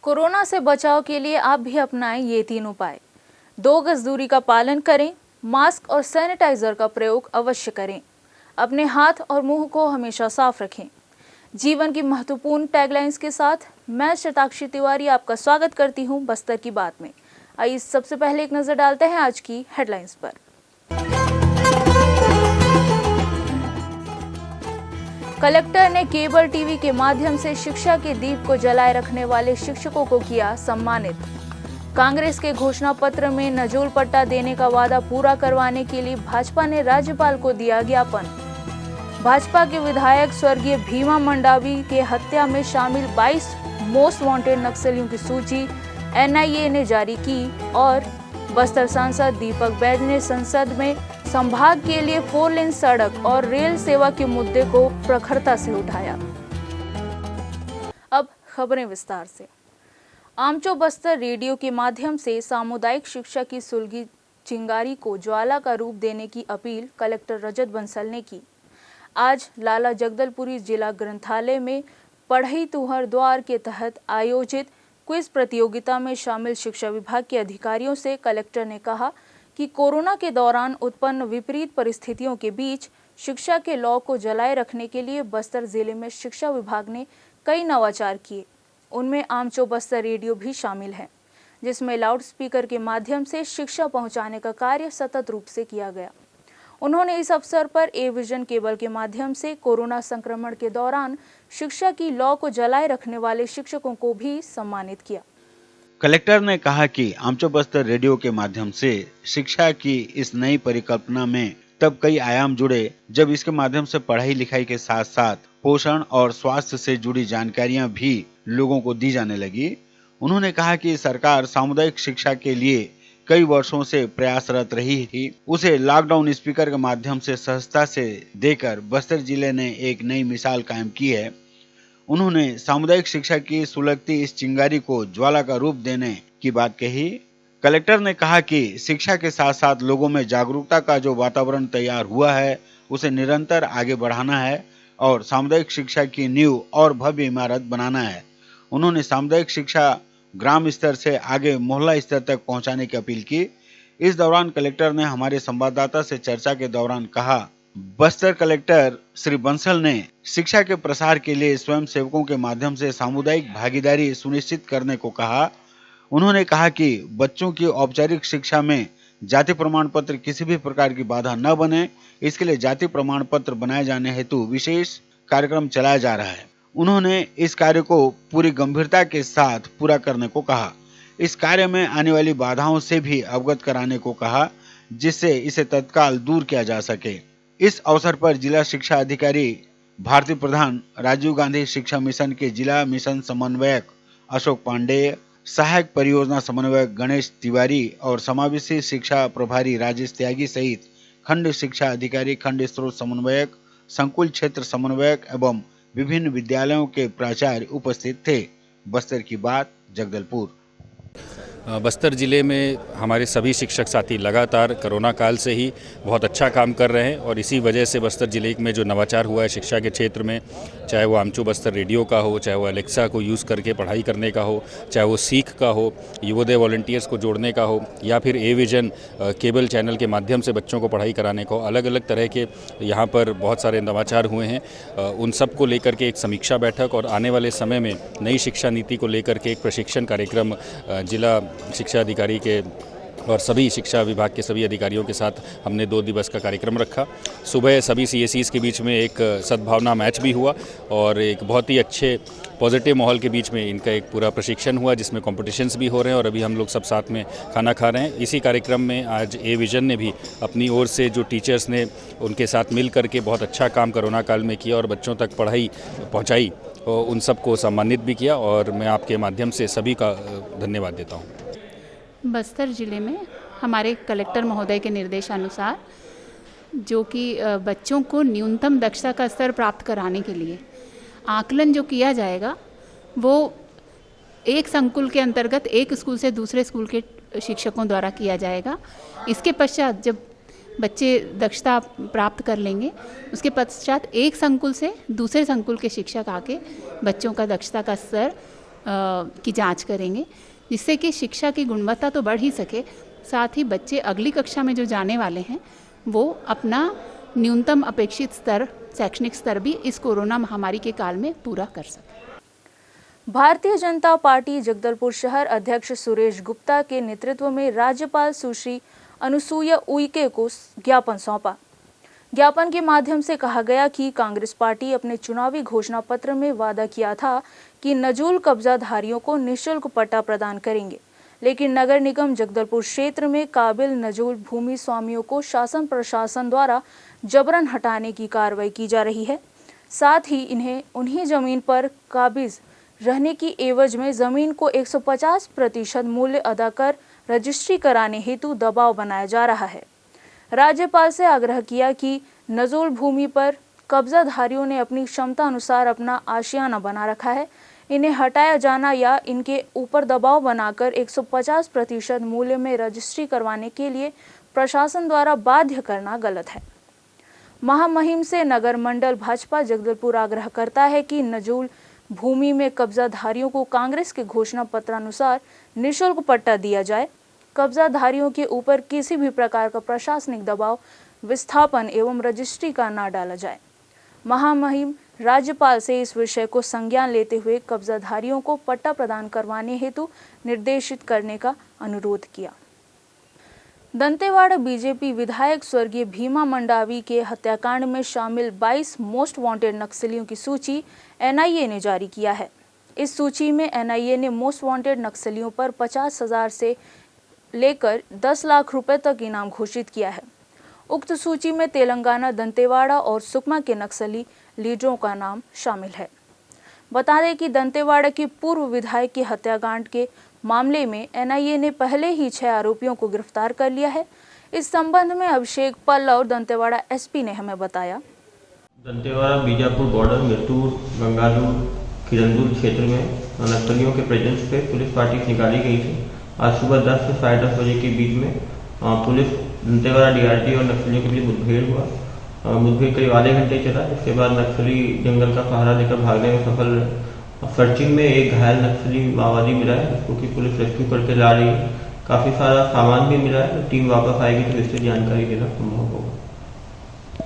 Corona से बचाव के लिए आप भी अपनाएं ये 3 उपाय। 2 गज दूरी का पालन करें, मास्क और सैनिटाइजर का प्रयोग अवश्य करें, अपने हाथ और मुंह को हमेशा साफ रखें। जीवन की महत्वपूर्ण टैगलाइंस के साथ मैं शताक्षी तिवारी आपका स्वागत करती हूं बस्तर की बात में। आइए सबसे पहले एक नजर डालते हैं आज की हेडलाइंस पर। कलेक्टर ने केबल टीवी के माध्यम से शिक्षा के दीप को जलाए रखने वाले शिक्षकों को किया सम्मानित। कांग्रेस के घोषणा पत्र में नजूल पट्टा देने का वादा पूरा करवाने के लिए भाजपा ने राज्यपाल को दिया ज्ञापन। भाजपा के विधायक स्वर्गीय भीमा मंडावी के हत्या में शामिल 22 मोस्ट वांटेड नक्सलियों की सूची एनआईए ने जारी की और बस्तर सांसद दीपक बैज ने संसद में संभाग के लिए 4 लेन सड़क और रेल सेवा के मुद्दे को प्रखरता से उठाया। अब खबरें विस्तार से। आमचो बस्तर रेडियो के माध्यम से सामुदायिक शिक्षा की सुलगी चिंगारी को ज्वाला का रूप देने की अपील कलेक्टर रजत बंसल ने की। आज लाला जगदलपुरी जिला ग्रंथालय में पढ़ई तुहर द्वार के तहत आयोजित क्विज प्रतियोगिता में शामिल शिक्षा विभाग के अधिकारियों से कलेक्टर ने कहा कि कोरोना के दौरान उत्पन्न विपरीत परिस्थितियों के बीच शिक्षा के लौ को जलाए रखने के लिए बस्तर जिले में शिक्षा विभाग ने कई नवाचार किए। उनमें आमचो बस्तर रेडियो भी शामिल है, जिसमें लाउड स्पीकर के माध्यम से शिक्षा पहुंचाने का कार्य सतत रूप से किया गया। उन्होंने इस अवसर पर ए विजन केबल के माध्यम से कोरोना संक्रमण के दौरान शिक्षा की लौ को जलाए रखने वाले शिक्षकों को भी सम्मानित किया। कलेक्टर ने कहा कि आमचो बस्तर रेडियो के माध्यम से शिक्षा की इस नई परिकल्पना में तब कई आयाम जुड़े जब इसके माध्यम से पढ़ाई लिखाई के साथ साथ पोषण और स्वास्थ्य से जुड़ी जानकारियां भी लोगों को दी जाने लगी। उन्होंने कहा कि सरकार सामुदायिक शिक्षा के लिए कई वर्षों से प्रयासरत रही थी, उसे लॉकडाउन स्पीकर के माध्यम से सहजता से देकर बस्तर जिले ने एक नई मिसाल कायम की है। उन्होंने सामुदायिक शिक्षा की सुलगती इस चिंगारी को ज्वाला का रूप देने की बात कही। कलेक्टर ने कहा कि शिक्षा के साथ साथ लोगों में जागरूकता का जो वातावरण तैयार हुआ है उसे निरंतर आगे बढ़ाना है और सामुदायिक शिक्षा की नींव और भव्य इमारत बनाना है। उन्होंने सामुदायिक शिक्षा ग्राम स्तर से आगे मोहल्ला स्तर तक पहुंचाने की अपील की। इस दौरान कलेक्टर ने हमारे संवाददाता से चर्चा के दौरान कहा, बस्तर कलेक्टर श्री बंसल ने शिक्षा के प्रसार के लिए स्वयं सेवकों के माध्यम से सामुदायिक भागीदारी सुनिश्चित करने को कहा। उन्होंने कहा कि बच्चों की औपचारिक शिक्षा में जाति प्रमाण पत्र किसी भी प्रकार की बाधा न बने, इसके लिए जाति प्रमाण पत्र बनाए जाने हेतु विशेष कार्यक्रम चलाया जा रहा है। उन्होंने इस कार्य को पूरी गंभीरता के साथ पूरा करने को कहा। इस कार्य में आने वाली बाधाओं से भी अवगत कराने को कहा, जिससे इसे तत्काल दूर किया जा सके। इस अवसर पर जिला शिक्षा अधिकारी भारतीय प्रधान राजीव गांधी शिक्षा मिशन के जिला मिशन समन्वयक अशोक पांडेय, सहायक परियोजना समन्वयक गणेश तिवारी और समावेशी शिक्षा प्रभारी राजेश त्यागी सहित खंड शिक्षा अधिकारी, खंड स्रोत समन्वयक, संकुल क्षेत्र समन्वयक एवं विभिन्न विद्यालयों के प्राचार्य उपस्थित थे। बस्तर की बात, जगदलपुर। बस्तर जिले में हमारे सभी शिक्षक साथी लगातार कोरोना काल से ही बहुत अच्छा काम कर रहे हैं और इसी वजह से बस्तर जिले में जो नवाचार हुआ है शिक्षा के क्षेत्र में, चाहे वो आमचो बस्तर रेडियो का हो, चाहे वो एलेक्सा को यूज़ करके पढ़ाई करने का हो, चाहे वो सीख का हो, युवोदय वॉलंटियर्स को जोड़ने का हो, या फिर ए विजन केबल चैनल के माध्यम से बच्चों को पढ़ाई कराने को, अलग अलग तरह के यहाँ पर बहुत सारे नवाचार हुए हैं। उन सब को लेकर के एक समीक्षा बैठक और आने वाले समय में नई शिक्षा नीति को लेकर के एक प्रशिक्षण कार्यक्रम जिला शिक्षा अधिकारी के और सभी शिक्षा विभाग के सभी अधिकारियों के साथ हमने 2 दिवस का कार्यक्रम रखा। सुबह सभी सीएसईज के बीच में एक सद्भावना मैच भी हुआ और एक बहुत ही अच्छे पॉजिटिव माहौल के बीच में इनका एक पूरा प्रशिक्षण हुआ, जिसमें कॉम्पिटिशन्स भी हो रहे हैं और अभी हम लोग सब साथ में खाना खा रहे हैं। इसी कार्यक्रम में आज ए विजन ने भी अपनी ओर से जो टीचर्स ने उनके साथ मिल करके बहुत अच्छा काम कोरोना काल में किया और बच्चों तक पढ़ाई पहुँचाई, उन सबको सम्मानित भी किया और मैं आपके माध्यम से सभी का धन्यवाद देता हूँ। बस्तर जिले में हमारे कलेक्टर महोदय के निर्देशानुसार जो कि बच्चों को न्यूनतम दक्षता का स्तर प्राप्त कराने के लिए आकलन जो किया जाएगा वो एक संकुल के अंतर्गत एक स्कूल से दूसरे स्कूल के शिक्षकों द्वारा किया जाएगा। इसके पश्चात जब बच्चे दक्षता प्राप्त कर लेंगे, उसके पश्चात एक संकुल से दूसरे संकुल के शिक्षक आके बच्चों का दक्षता का स्तर की जांच करेंगे, जिससे कि शिक्षा की गुणवत्ता तो बढ़ ही सके, साथ ही बच्चे अगली कक्षा में जो जाने वाले हैं वो अपना न्यूनतम अपेक्षित स्तर, शैक्षणिक स्तर भी इस कोरोना महामारी के काल में पूरा कर सके। भारतीय जनता पार्टी जगदलपुर शहर अध्यक्ष सुरेश गुप्ता के नेतृत्व में राज्यपाल सुश्री अनुसुईया उइके को ज्ञापन सौंपा। ज्ञापन के माध्यम से कहा गया कि कांग्रेस पार्टी अपने चुनावी घोषणा पत्र में वादा किया था कि नजूल कब्जाधारियों को निःशुल्क पट्टा प्रदान करेंगे, लेकिन नगर निगम जगदलपुर क्षेत्र में काबिल नजूल भूमि स्वामियों को शासन प्रशासन द्वारा जबरन हटाने की कार्रवाई की जा रही है। साथ ही इन्हें उन्हीं जमीन पर काबिज रहने की एवज में जमीन को 150% मूल्य अदा कर रजिस्ट्री कराने हेतु दबाव बनाया जा रहा है। राज्यपाल से आग्रह किया कि नजूल भूमि पर कब्जाधारियों ने अपनी क्षमता अनुसार अपना आशियाना बना रखा है, इन्हें हटाया जाना या इनके ऊपर दबाव बनाकर 150% मूल्य में रजिस्ट्री करवाने के लिए प्रशासन द्वारा बाध्य करना गलत है। महामहिम से नगर मंडल भाजपा जगदलपुर आग्रह करता है कि नजूल भूमि में कब्जाधारियों को कांग्रेस के घोषणा पत्रानुसार निःशुल्क पट्टा दिया जाए। कब्जाधारियों के ऊपर किसी भी प्रकार का प्रशासनिक दबाव, विस्थापन एवं रजिस्ट्री का न डाला जाए। महामहिम राज्यपाल से इस विषय को संज्ञान लेते हुए कब्जाधारियों को पट्टा प्रदान करवाने हेतु निर्देशित करने का अनुरोध किया। दंतेवाड़ा बीजेपी विधायक स्वर्गीय भीमा मंडावी के हत्याकांड में शामिल 22 मोस्ट वांटेड नक्सलियों की सूची एनआईए ने जारी किया है। इस सूची में एनआईए ने मोस्ट वांटेड नक्सलियों पर 50,000 से लेकर 10 लाख रुपए तक इनाम घोषित किया है। उक्त सूची में तेलंगाना, दंतेवाड़ा और सुकमा के नक्सली लीडरों का नाम शामिल है। बता दें कि दंतेवाड़ा के पूर्व विधायक की हत्याकांड के मामले में एनआईए ने पहले ही 6 आरोपियों को गिरफ्तार कर लिया है। इस संबंध में अभिषेक पल्लव दंतेवाड़ा एसपी ने हमें बताया। दंतेवाड़ा बीजापुर बॉर्डर मिरतूर, गंगालूर, किरंदुल क्षेत्र में नक्सलियों के प्रेजेंस पे पुलिस पार्टी निकाली गई थी। आज सुबह 10 से 10:30 बजे के बीच में पुलिस दंतेवाड़ा डीआरटी और नक्सलियों के बीच मुठभेड़ हुआ। मुठभेड़ करीब आधे घंटे चला। इसके बाद नक्सली जंगल का सहारा लेकर भागने में सफल रहे। सर्चिंग में एक घायल नक्सली माओवादी मिला है, जिसको कि पुलिस रेस्क्यू करके ला रही है। काफी सारा सामान भी मिला है। टीम वापस आएगी तो इससे जानकारी देना संभव होगा।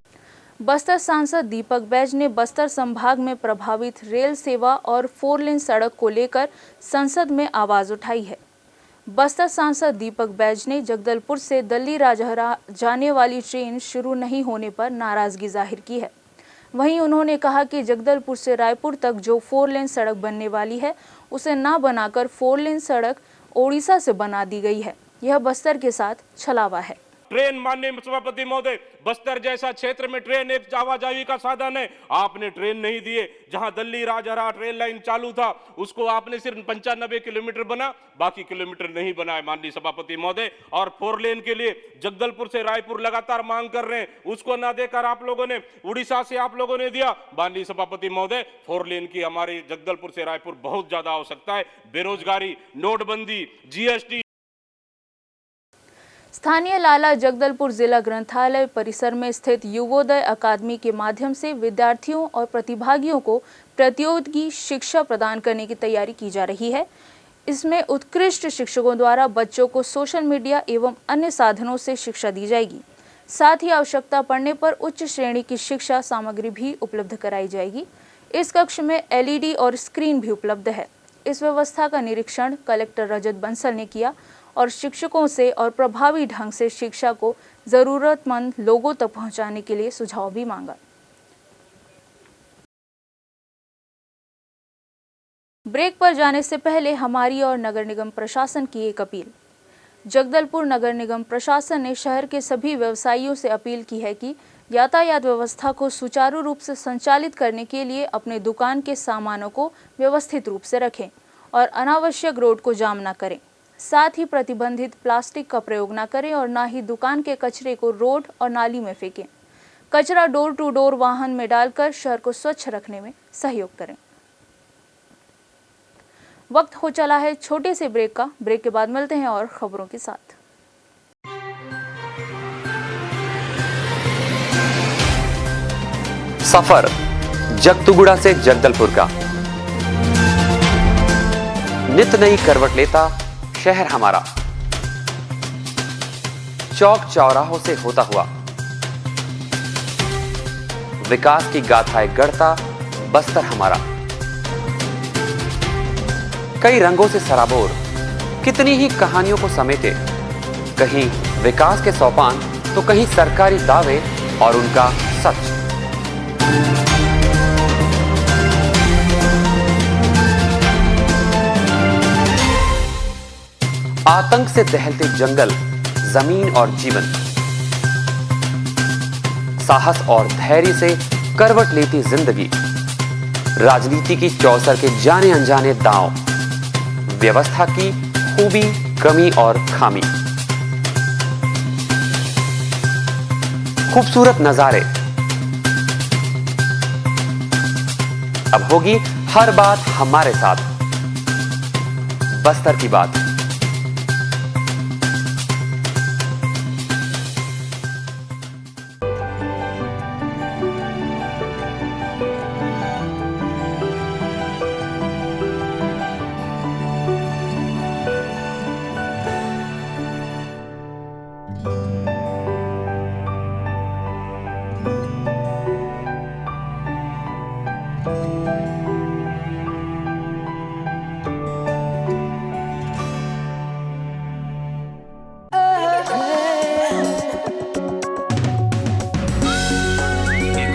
बस्तर सांसद दीपक बैज ने बस्तर संभाग में प्रभावित रेल सेवा और 4 लेन सड़क को लेकर संसद में आवाज उठाई है। बस्तर सांसद दीपक बैज ने जगदलपुर से दल्ली राजहरा जाने वाली ट्रेन शुरू नहीं होने पर नाराजगी जाहिर की है। वहीं उन्होंने कहा कि जगदलपुर से रायपुर तक जो 4 लेन सड़क बनने वाली है, उसे ना बनाकर 4 लेन सड़क ओडिशा से बना दी गई है। यह बस्तर के साथ छलावा है। ट्रेन, माननीय सभापति महोदय, बस्तर जैसा क्षेत्र में ट्रेन एक आवाजाही का साधन है, आपने ट्रेन नहीं दिए। जहां दिल्ली राजहरा ट्रेन लाइन चालू था, उसको आपने सिर्फ 95 किलोमीटर बना, बाकी किलोमीटर नहीं बनाए माननीय सभापति महोदय। और 4 लेन के लिए जगदलपुर से रायपुर लगातार मांग कर रहे हैं, उसको ना देकर आप लोगों ने उड़ीसा से आप लोगों ने दिया। माननीय सभापति महोदय, 4 लेन की हमारी जगदलपुर से रायपुर बहुत ज्यादा आवश्यकता है। बेरोजगारी, नोटबंदी, जीएसटी। स्थानीय लाला जगदलपुर जिला ग्रंथालय परिसर में स्थित युवोदय अकादमी के माध्यम से विद्यार्थियों और प्रतिभागियों को प्रतियोगी शिक्षा प्रदान करने की तैयारी की जा रही है। इसमें उत्कृष्ट शिक्षकों द्वारा बच्चों को सोशल मीडिया एवं अन्य साधनों से शिक्षा दी जाएगी। साथ ही आवश्यकता पड़ने पर उच्च श्रेणी की शिक्षा सामग्री भी उपलब्ध कराई जाएगी। इस कक्ष में एलईडी और स्क्रीन भी उपलब्ध है। इस व्यवस्था का निरीक्षण कलेक्टर रजत बंसल ने किया और शिक्षकों से और प्रभावी ढंग से शिक्षा को जरूरतमंद लोगों तक पहुंचाने के लिए सुझाव भी मांगा। ब्रेक पर जाने से पहले हमारी और नगर निगम प्रशासन की एक अपील। जगदलपुर नगर निगम प्रशासन ने शहर के सभी व्यवसायियों से अपील की है कि यातायात व्यवस्था को सुचारू रूप से संचालित करने के लिए अपने दुकान के सामानों को व्यवस्थित रूप से रखें और अनावश्यक रोड को जाम न करें। साथ ही प्रतिबंधित प्लास्टिक का प्रयोग न करें और न ही दुकान के कचरे को रोड और नाली में फेंकें। कचरा डोर टू डोर वाहन में डालकर शहर को स्वच्छ रखने में सहयोग करें। वक्त हो चला है छोटे से ब्रेक का। ब्रेक के बाद मिलते हैं और खबरों के साथ। सफर जगतुगुड़ा से जगदलपुर का नित नई करवट लेता शहर हमारा, चौक चौराहों से होता हुआ विकास की गाथाएं गढ़ता बस्तर हमारा। कई रंगों से सराबोर कितनी ही कहानियों को समेटे, कहीं विकास के सोपान तो कहीं सरकारी दावे और उनका सच। आतंक से दहलते जंगल, जमीन और जीवन, साहस और धैर्य से करवट लेती जिंदगी, राजनीति की चौसर के जाने अनजाने दांव, व्यवस्था की खूबी, कमी और खामी, खूबसूरत नजारे। अब होगी हर बात हमारे साथ, बस्तर की बात।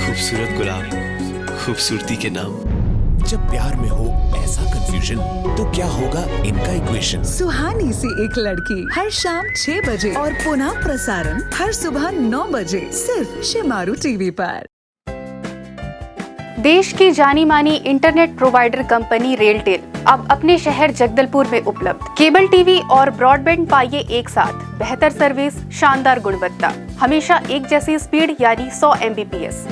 खूबसूरत गुलाब, खूबसूरती के नाम। जब प्यार में हो ऐसा कंफ्यूजन, तो क्या होगा इनका इक्वेशन। सुहानी सी एक लड़की, हर शाम 6 बजे और पुनः प्रसारण हर सुबह 9 बजे सिर्फ शिमारू टीवी पर। देश की जानी मानी इंटरनेट प्रोवाइडर कंपनी रेलटेल अब अपने शहर जगदलपुर में उपलब्ध। केबल टीवी और ब्रॉडबैंड पाइए एक साथ, बेहतर सर्विस, शानदार गुणवत्ता, हमेशा एक जैसी स्पीड यानी 100 Mbps।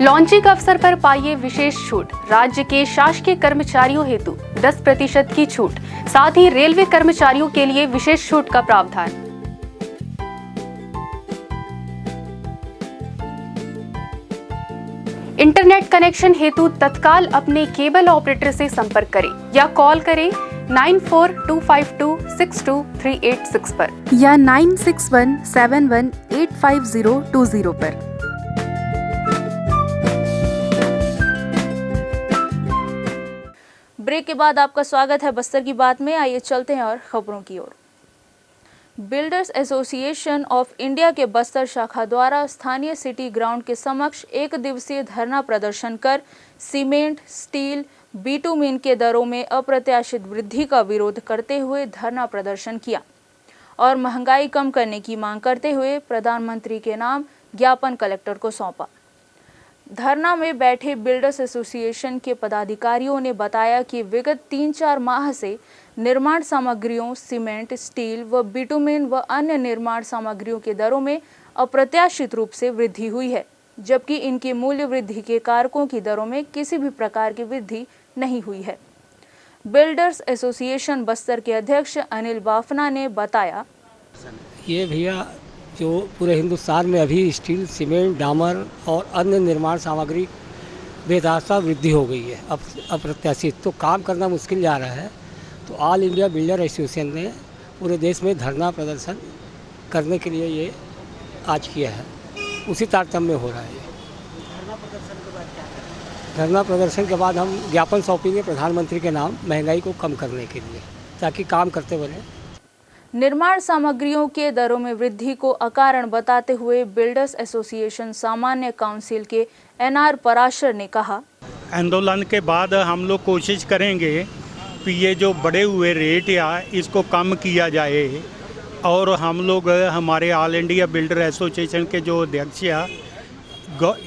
लॉन्चिंग अवसर पर पाइए विशेष छूट, राज्य के शासकीय कर्मचारियों हेतु 10% की छूट, साथ ही रेलवे कर्मचारियों के लिए विशेष छूट का प्रावधान। इंटरनेट कनेक्शन हेतु तत्काल अपने केबल ऑपरेटर से संपर्क करें या कॉल करें 9425262386 पर या 9617185020 पर। ब्रेक के बाद आपका स्वागत है बस्तर की बात में। आइए चलते हैं और खबरों की ओर। बिल्डर्स एसोसिएशन ऑफ इंडिया के बस्तर शाखा द्वारा स्थानीय सिटी ग्राउंड के समक्ष एक दिवसीय धरना प्रदर्शन कर सीमेंट, स्टील, बिटुमिन के दरों में अप्रत्याशित वृद्धि का विरोध करते हुए धरना प्रदर्शन किया और महंगाई कम करने की मांग करते हुए प्रधानमंत्री के नाम ज्ञापन कलेक्टर को सौंपा। धरना में बैठे बिल्डर्स एसोसिएशन के पदाधिकारियों ने बताया कि विगत 3-4 माह से निर्माण सामग्रियों, सीमेंट, स्टील व बिटुमिन व अन्य निर्माण सामग्रियों के दरों में अप्रत्याशित रूप से वृद्धि हुई है, जबकि इनकी मूल्य वृद्धि के कारकों की दरों में किसी भी प्रकार की वृद्धि नहीं हुई है। बिल्डर्स एसोसिएशन बस्तर के अध्यक्ष अनिल बाफना ने बताया, ये भैया जो पूरे हिंदुस्तान में अभी स्टील, सीमेंट, डामर और अन्य निर्माण सामग्री बेतहाशा वृद्धि हो गई है अप्रत्याशित, तो काम करना मुश्किल जा रहा है। तो ऑल इंडिया बिल्डर एसोसिएशन ने पूरे देश में धरना प्रदर्शन करने के लिए ये आज किया है, उसी तारतम्य में हो रहा है। धरना प्रदर्शन के बाद हम ज्ञापन सौंपेंगे प्रधानमंत्री के नाम महंगाई को कम करने के लिए, ताकि काम करते बने। निर्माण सामग्रियों के दरों में वृद्धि को अकारण बताते हुए बिल्डर्स एसोसिएशन सामान्य काउंसिल के NR पराशर ने कहा, आंदोलन के बाद हम लोग कोशिश करेंगे कि ये जो बढ़े हुए रेट या इसको कम किया जाए और हम लोग हमारे ऑल इंडिया बिल्डर एसोसिएशन के जो अध्यक्ष या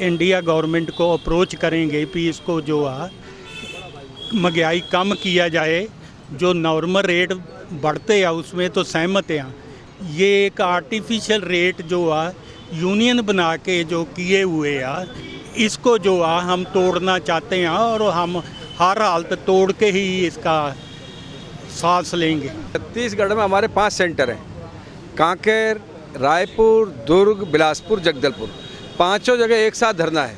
इंडिया गवर्नमेंट को अप्रोच करेंगे कि इसको जो है महंगाई कम किया जाए। जो नॉर्मल रेट बढ़ते हैं उसमें तो सहमत हैं, ये एक आर्टिफिशियल रेट जो है यूनियन बना के जो किए हुए हैं इसको जो है हम तोड़ना चाहते हैं और हम हर हालत तोड़ के ही इसका सांस लेंगे। छत्तीसगढ़ में हमारे 5 सेंटर हैं, कांकेर, रायपुर, दुर्ग, बिलासपुर, जगदलपुर। 5 जगह एक साथ धरना है,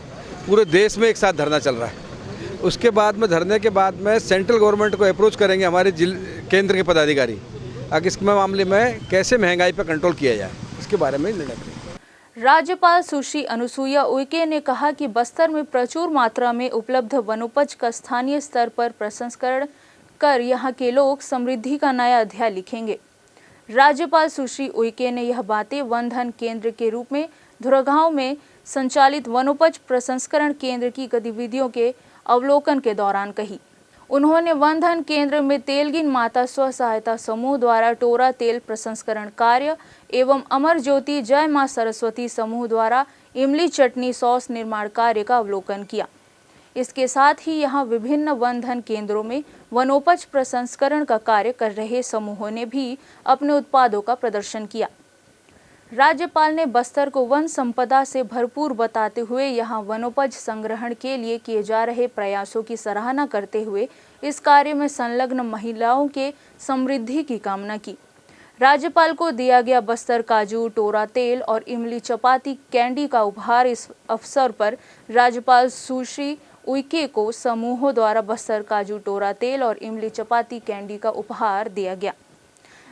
पूरे देश में एक साथ धरना चल रहा है। उसके बाद में धरने के बाद में सेंट्रल गवर्नमेंट को अप्रोच करेंगे हमारे केंद्र के पदाधिकारी, आगे इसके मामले में कैसे महंगाई पर कंट्रोल किया जाए, इसके बारे में निर्णय करेंगे। राज्यपाल सुश्री अनुसुईया उइके ने कहा कि बस्तर में प्रचुर मात्रा में उपलब्ध वनोपज का स्थानीय स्तर पर प्रसंस्करण कर यहाँ के लोग समृद्धि का नया अध्याय लिखेंगे। राज्यपाल सुश्री उइके ने यह बातें वन धन केंद्र के रूप में धुरगांव में संचालित वनोपज प्रसंस्करण केंद्र की गतिविधियों के अवलोकन के दौरान कही। उन्होंने वन धन केंद्र में तेलगिन माता स्व सहायता समूह द्वारा टोरा तेल प्रसंस्करण कार्य एवं अमर ज्योति जय मां सरस्वती समूह द्वारा इमली चटनी सॉस निर्माण कार्य का अवलोकन किया। इसके साथ ही यहां विभिन्न वन धन केंद्रों में वनोपज प्रसंस्करण का कार्य कर रहे समूहों ने भी अपने उत्पादों का प्रदर्शन किया। राज्यपाल ने बस्तर को वन संपदा से भरपूर बताते हुए यहां वनोपज संग्रहण के लिए किए जा रहे प्रयासों की सराहना करते हुए इस कार्य में संलग्न महिलाओं के समृद्धि की कामना की। राज्यपाल को दिया गया बस्तर काजू, टोरा तेल और इमली चपाती कैंडी का उपहार। इस अवसर पर राज्यपाल सुश्री उइके को समूहों द्वारा बस्तर काजू, टोरा तेल और इमली चपाती कैंडी का उपहार दिया गया।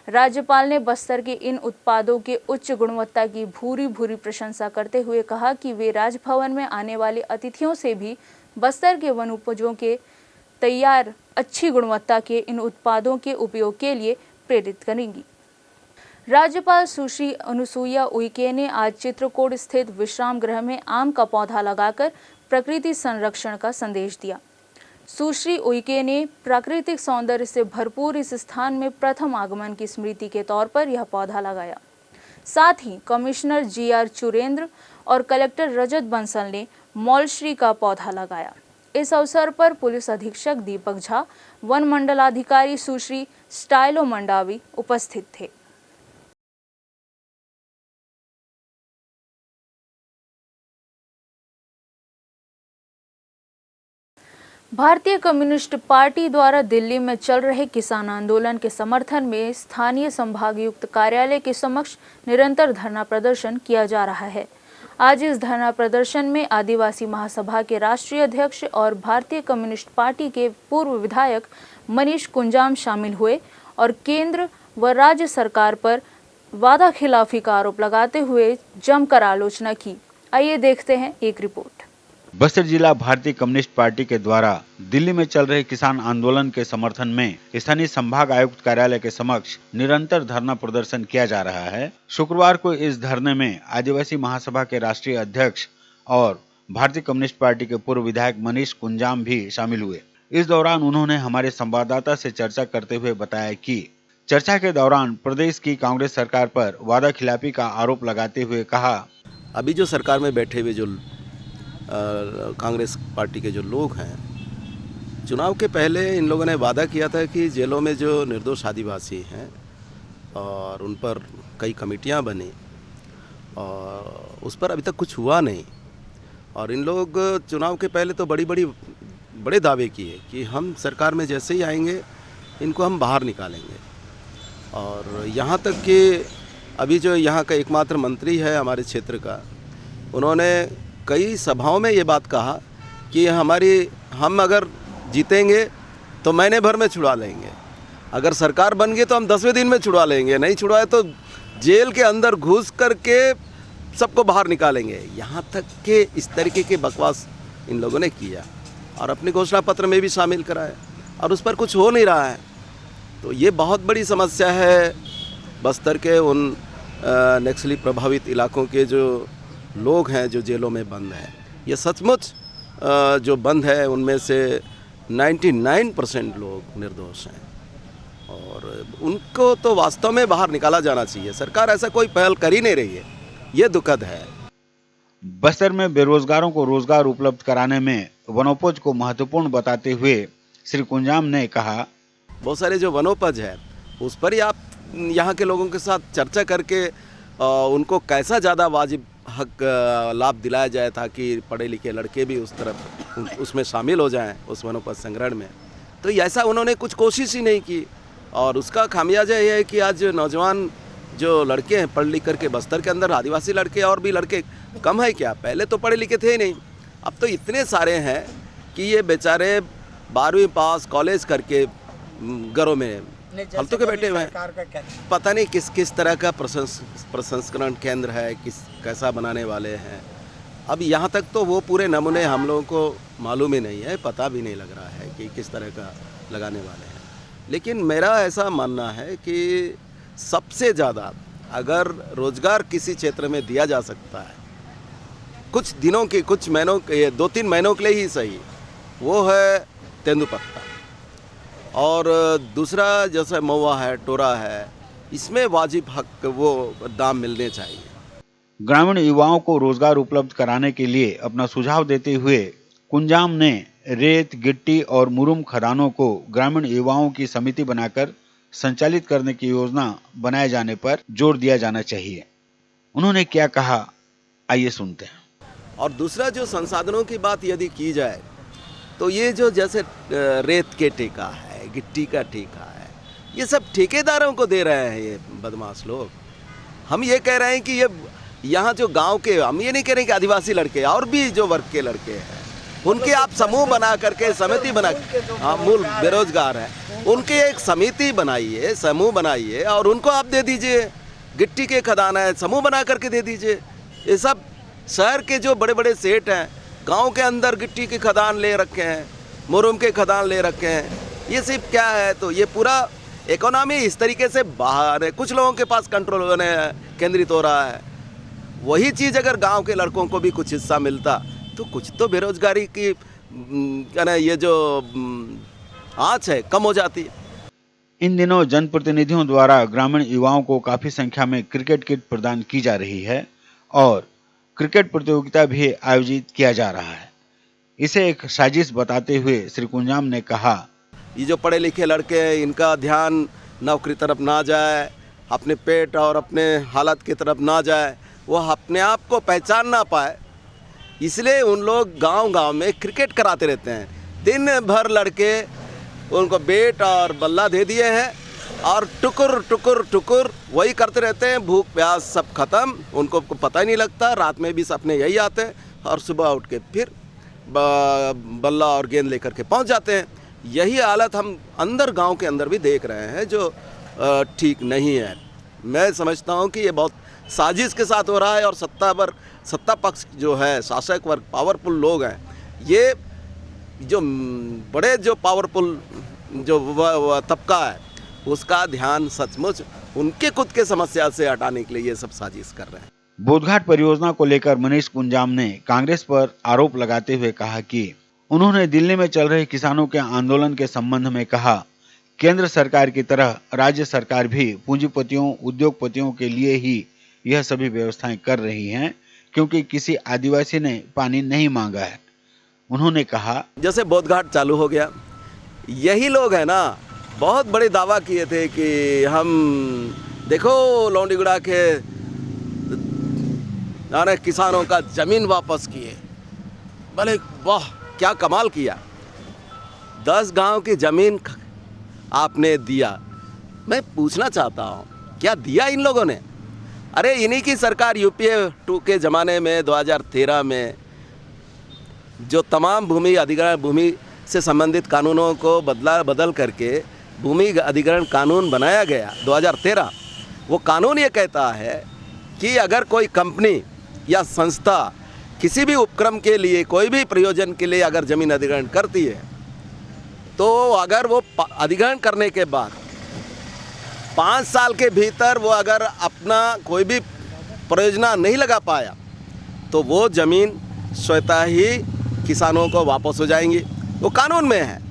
राज्यपाल ने बस्तर के इन उत्पादों के उच्च गुणवत्ता की भूरी प्रशंसा करते हुए कहा कि वे राजभवन में आने वाले अतिथियों से भी बस्तर के वनोपजों के तैयार अच्छी गुणवत्ता के इन उत्पादों के उपयोग के लिए प्रेरित करेंगी। राज्यपाल सुश्री अनुसुईया उइके ने आज चित्रकूट स्थित विश्राम गृह में आम का पौधा लगाकर प्रकृति संरक्षण का संदेश दिया। सुश्री उइके ने प्राकृतिक सौंदर्य से भरपूर इस स्थान में प्रथम आगमन की स्मृति के तौर पर यह पौधा लगाया। साथ ही कमिश्नर GR चुरेंद्र और कलेक्टर रजत बंसल ने मौलश्री का पौधा लगाया। इस अवसर पर पुलिस अधीक्षक दीपक झा, वन मंडलाधिकारी सुश्री स्टाइलो मंडावी उपस्थित थे। भारतीय कम्युनिस्ट पार्टी द्वारा दिल्ली में चल रहे किसान आंदोलन के समर्थन में स्थानीय संभागयुक्त कार्यालय के समक्ष निरंतर धरना प्रदर्शन किया जा रहा है। आज इस धरना प्रदर्शन में आदिवासी महासभा के राष्ट्रीय अध्यक्ष और भारतीय कम्युनिस्ट पार्टी के पूर्व विधायक मनीष कुंजाम शामिल हुए और केंद्र व राज्य सरकार पर वादा खिलाफी का आरोप लगाते हुए जमकर आलोचना की। आइए देखते हैं एक रिपोर्ट। बस्तर जिला भारतीय कम्युनिस्ट पार्टी के द्वारा दिल्ली में चल रहे किसान आंदोलन के समर्थन में स्थानीय संभाग आयुक्त कार्यालय के समक्ष निरंतर धरना प्रदर्शन किया जा रहा है। शुक्रवार को इस धरने में आदिवासी महासभा के राष्ट्रीय अध्यक्ष और भारतीय कम्युनिस्ट पार्टी के पूर्व विधायक मनीष कुंजाम भी शामिल हुए। इस दौरान उन्होंने हमारे संवाददाता से चर्चा करते हुए बताया कि चर्चा के दौरान प्रदेश की कांग्रेस सरकार पर वादा खिलाफी का आरोप लगाते हुए कहा, अभी जो सरकार में बैठे हुए जो कांग्रेस पार्टी के जो लोग हैं, चुनाव के पहले इन लोगों ने वादा किया था कि जेलों में जो निर्दोष आदिवासी हैं और उन पर कई कमेटियां बनी और उस पर अभी तक कुछ हुआ नहीं। और इन लोग चुनाव के पहले तो बड़े दावे किए कि हम सरकार में जैसे ही आएंगे इनको हम बाहर निकालेंगे। और यहाँ तक कि अभी जो यहाँ का एकमात्र मंत्री है हमारे क्षेत्र का, उन्होंने कई सभाओं में ये बात कहा कि हम अगर जीतेंगे तो महीने भर में छुड़ा लेंगे, अगर सरकार बन गई तो हम 10वें दिन में छुड़ा लेंगे, नहीं छुड़ाए तो जेल के अंदर घुस करके सबको बाहर निकालेंगे। यहाँ तक कि इस तरीके के बकवास इन लोगों ने किया और अपने घोषणा पत्र में भी शामिल कराया और उस पर कुछ हो नहीं रहा है। तो ये बहुत बड़ी समस्या है बस्तर के उन नक्सली प्रभावित इलाकों के जो लोग हैं जो जेलों में बंद हैं। ये सचमुच जो बंद है उनमें से 99% लोग निर्दोष हैं और उनको तो वास्तव में बाहर निकाला जाना चाहिए। सरकार ऐसा कोई पहल कर ही नहीं रही है, ये दुखद है। बस्तर में बेरोजगारों को रोजगार उपलब्ध कराने में वनोपज को महत्वपूर्ण बताते हुए श्री कुंजाम ने कहा, बहुत सारे जो वनोपज है उस पर ही आप यहाँ के लोगों के साथ चर्चा करके उनको कैसा ज़्यादा वाजिब हक लाभ दिलाया जाए ताकि पढ़े लिखे लड़के भी उस तरफ उसमें शामिल हो जाएं उस वनोपज संग्रहण में। तो ऐसा उन्होंने कुछ कोशिश ही नहीं की और उसका खामियाजा ये है कि आज नौजवान जो लड़के हैं पढ़ लिख करके बस्तर के अंदर आदिवासी लड़के और भी लड़के कम है क्या, पहले तो पढ़े लिखे थे ही नहीं, अब तो इतने सारे हैं कि ये बेचारे 12वीं पास कॉलेज करके घरों में फालतू के बैठे हुए हैं। पता नहीं किस किस तरह का प्रसंस्करण केंद्र है, कैसा बनाने वाले हैं। अब यहाँ तक तो वो पूरे नमूने हम लोगों को मालूम ही नहीं है, पता भी नहीं लग रहा है कि किस तरह का लगाने वाले हैं। लेकिन मेरा ऐसा मानना है कि सबसे ज़्यादा अगर रोज़गार किसी क्षेत्र में दिया जा सकता है, कुछ दिनों के, कुछ महीनों के, 2-3 महीनों के लिए ही सही, वो है तेंदुपत्ता। और दूसरा जैसे महुआ है, टोरा है, इसमें वाजिब हक वो दाम मिलने चाहिए। ग्रामीण युवाओं को रोजगार उपलब्ध कराने के लिए अपना सुझाव देते हुए कुंजाम ने रेत, गिट्टी और मुरुम खदानों को ग्रामीण युवाओं की समिति बनाकर संचालित करने की योजना बनाए जाने पर जोर दिया जाना चाहिए। उन्होंने क्या कहा, आइए सुनते हैं। और दूसरा जो संसाधनों की बात यदि की जाए तो ये जो जैसे रेत के ठेका है, गिट्टी का ठेका है, ये सब ठेकेदारों को दे रहे हैं ये बदमाश लोग। हम ये कह रहे हैं कि ये यहाँ जो गांव के, हम ये नहीं कह रहे कि आदिवासी लड़के और भी जो वर्ग के लड़के हैं उनके आप समूह बना करके, समिति बना, मूल बेरोजगार है, उनके एक समिति बनाइए, समूह बनाइए और उनको आप दे दीजिए। गिट्टी के खदान है, समूह बना करके दे दीजिए। ये सब शहर के जो बड़े बड़े सेठ हैं गांव के अंदर गिट्टी के खदान ले रखे हैं, मुरुम के खदान ले रखे हैं। ये सिर्फ क्या है, तो ये पूरा इकोनॉमी इस तरीके से बाहर है, कुछ लोगों के पास कंट्रोल होने केंद्रित हो रहा है। वही चीज़ अगर गांव के लड़कों को भी कुछ हिस्सा मिलता तो कुछ तो बेरोजगारी की ये जो आँच है कम हो जाती है। इन दिनों जनप्रतिनिधियों द्वारा ग्रामीण युवाओं को काफी संख्या में क्रिकेट किट प्रदान की जा रही है और क्रिकेट प्रतियोगिता भी आयोजित किया जा रहा है। इसे एक साजिश बताते हुए श्री कुंजाम ने कहा, ये जो पढ़े लिखे लड़के हैं इनका ध्यान नौकरी तरफ ना जाए, अपने पेट और अपने हालत की तरफ ना जाए, वो अपने आप को पहचान ना पाए, इसलिए उन लोग गांव-गांव में क्रिकेट कराते रहते हैं। दिन भर लड़के उनको बैट और बल्ला दे दिए हैं और टुकुर टुकुर टुकुर वही करते रहते हैं। भूख प्यास सब खत्म, उनको पता ही नहीं लगता। रात में भी सपने यही आते हैं और सुबह उठ के फिर बल्ला और गेंद लेकर के पहुंच जाते हैं। यही हालत हम अंदर गांव के अंदर भी देख रहे हैं जो ठीक नहीं है। मैं समझता हूं कि ये बहुत साजिश के साथ हो रहा है और सत्ता पक्ष जो है, शासक वर्ग, पावरफुल लोग हैं, ये जो बड़े जो पावरफुल जो तबका है उसका ध्यान सचमुच उनके खुद के समस्या से हटाने के लिए ये सब साजिश कर रहे हैं। बोधघाट परियोजना को लेकर मनीष कुंजाम ने कांग्रेस पर आरोप लगाते हुए कहा कि उन्होंने दिल्ली में चल रहे किसानों के आंदोलन के संबंध में कहा, केंद्र सरकार की तरह राज्य सरकार भी पूंजीपतियों, उद्योगपतियों के लिए ही यह सभी व्यवस्थाएं कर रही हैं, क्योंकि किसी आदिवासी ने पानी नहीं मांगा है। उन्होंने कहा, जैसे बोधघाट चालू हो गया, यही लोग हैं ना, बहुत बड़े दावा किए थे कि हम देखो लौंडीगुड़ा के किसानों का जमीन वापस किए। भले वाह क्या कमाल किया, 10 गांव की जमीन आपने दिया। मैं पूछना चाहता हूं, क्या दिया इन लोगों ने? अरे इन्हीं की सरकार यूपीए 2 के ज़माने में 2013 में जो तमाम भूमि अधिग्रहण, भूमि से संबंधित कानूनों को बदल करके भूमि अधिग्रहण कानून बनाया गया 2013। वो कानून ये कहता है कि अगर कोई कंपनी या संस्था किसी भी उपक्रम के लिए, कोई भी प्रयोजन के लिए अगर ज़मीन अधिग्रहण करती है, तो अगर वो अधिग्रहण करने के बाद 5 साल के भीतर वो अगर अपना कोई भी परियोजना नहीं लगा पाया तो वो ज़मीन स्वतः ही किसानों को वापस हो जाएंगी। वो कानून में है।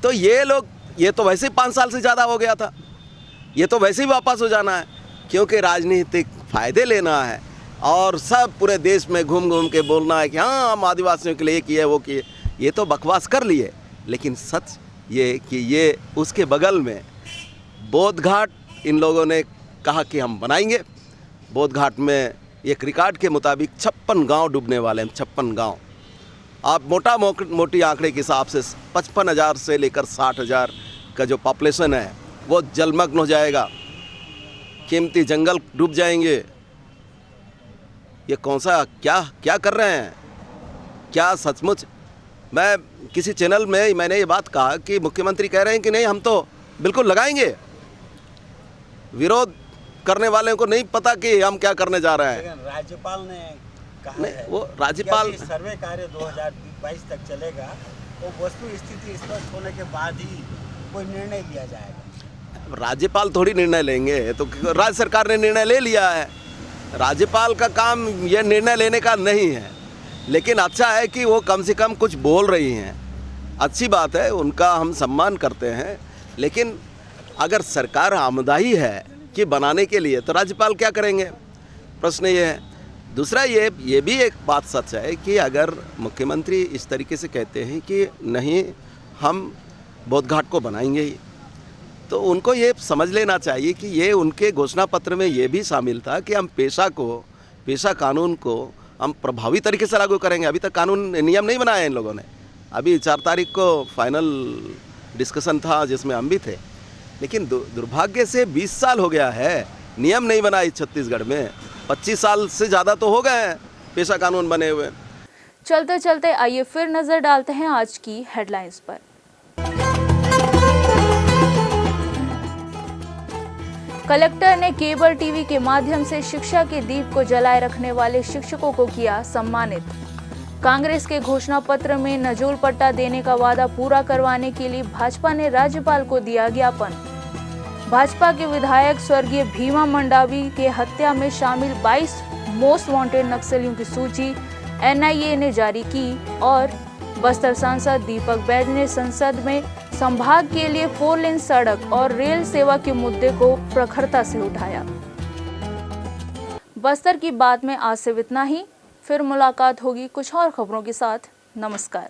तो ये लोग, ये तो वैसे ही 5 साल से ज़्यादा हो गया था, ये तो वैसे ही वापस हो जाना है, क्योंकि राजनीतिक फ़ायदे लेना है और सब पूरे देश में घूम घूम के बोलना है कि हाँ हम आदिवासियों के लिए किए, वो किए। ये तो बकवास कर लिए, लेकिन सच ये कि ये उसके बगल में बोधघाट इन लोगों ने कहा कि हम बनाएंगे। बोधघाट में एक रिकॉर्ड के मुताबिक 56 गांव डूबने वाले हैं, 56 गांव। आप मोटी आंकड़े के हिसाब से 55,000 से लेकर 60,000 का जो पॉपुलेशन है वो जलमग्न हो जाएगा, कीमती जंगल डूब जाएंगे। ये कौन सा क्या कर रहे हैं? क्या सचमुच मैं किसी चैनल में मैंने ये बात कहा कि मुख्यमंत्री कह रहे हैं कि नहीं हम तो बिल्कुल लगाएंगे, विरोध करने वाले को नहीं पता कि हम क्या करने जा रहे हैं। राज्यपाल ने कहा नहीं, है वो राज्यपाल कि सर्वे कार्य 2022 तक चलेगा, तो वस्तु स्थिति स्पष्ट होने के बाद ही कोई निर्णय लिया जाएगा। राज्यपाल थोड़ी निर्णय लेंगे, तो राज्य सरकार ने निर्णय ले लिया है। राज्यपाल का काम ये निर्णय लेने का नहीं है, लेकिन अच्छा है कि वो कम से कम कुछ बोल रही हैं, अच्छी बात है, उनका हम सम्मान करते हैं। लेकिन अगर सरकार आमदाही है कि बनाने के लिए, तो राज्यपाल क्या करेंगे, प्रश्न ये है। दूसरा ये भी एक बात सच है कि अगर मुख्यमंत्री इस तरीके से कहते हैं कि नहीं हम बौद्ध घाट को बनाएंगे ही, तो उनको ये समझ लेना चाहिए कि ये उनके घोषणा पत्र में ये भी शामिल था कि हम पेशा कानून को हम प्रभावी तरीके से लागू करेंगे। अभी तक कानून नियम नहीं बनाए इन लोगों ने। अभी 4 तारीख को फाइनल डिस्कशन था जिसमें हम भी थे, लेकिन दुर्भाग्य से 20 साल हो गया है, नियम नहीं बनाए छत्तीसगढ़ में। 25 साल से ज़्यादा तो हो गए हैं पेशा कानून बने हुए। चलते चलते आइए फिर नजर डालते हैं आज की हेडलाइंस पर। कलेक्टर ने केबल टीवी के माध्यम से शिक्षा के दीप को जलाए रखने वाले शिक्षकों को किया सम्मानित। कांग्रेस के घोषणा पत्र में नजूल पट्टा देने का वादा पूरा करवाने के लिए भाजपा ने राज्यपाल को दिया ज्ञापन। भाजपा के विधायक स्वर्गीय भीमा मंडावी के हत्या में शामिल 22 मोस्ट वांटेड नक्सलियों की सूची एनआईए ने जारी की। और बस्तर सांसद दीपक बैज ने संसद में संभाग के लिए 4 लेन सड़क और रेल सेवा के मुद्दे को प्रखरता से उठाया। बस्तर की बात में आज सिर्फ इतना ही। फिर मुलाकात होगी कुछ और खबरों के साथ। नमस्कार।